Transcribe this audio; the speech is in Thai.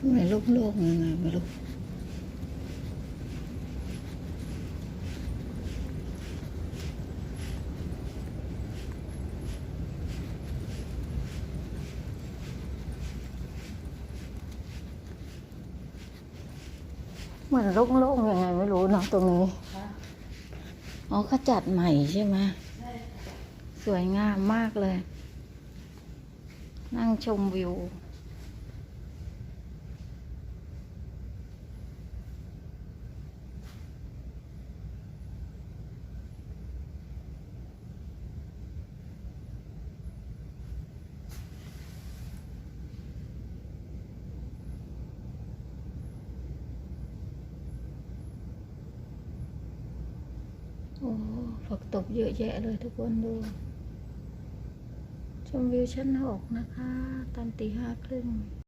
ทำไมโล่งๆยังไงไม่รู้เหมือนโล่งๆยังไงไม่รู้เนาะตรงนี้อ๋อเขาจัดใหม่ใช่ไหมสวยงามมากเลย นั่งชมวิวโอ้ผักตบเยอะแยะเลยทุกคนดูชมวิวชั้น 6นะคะตอนตี 5 ครึ่ง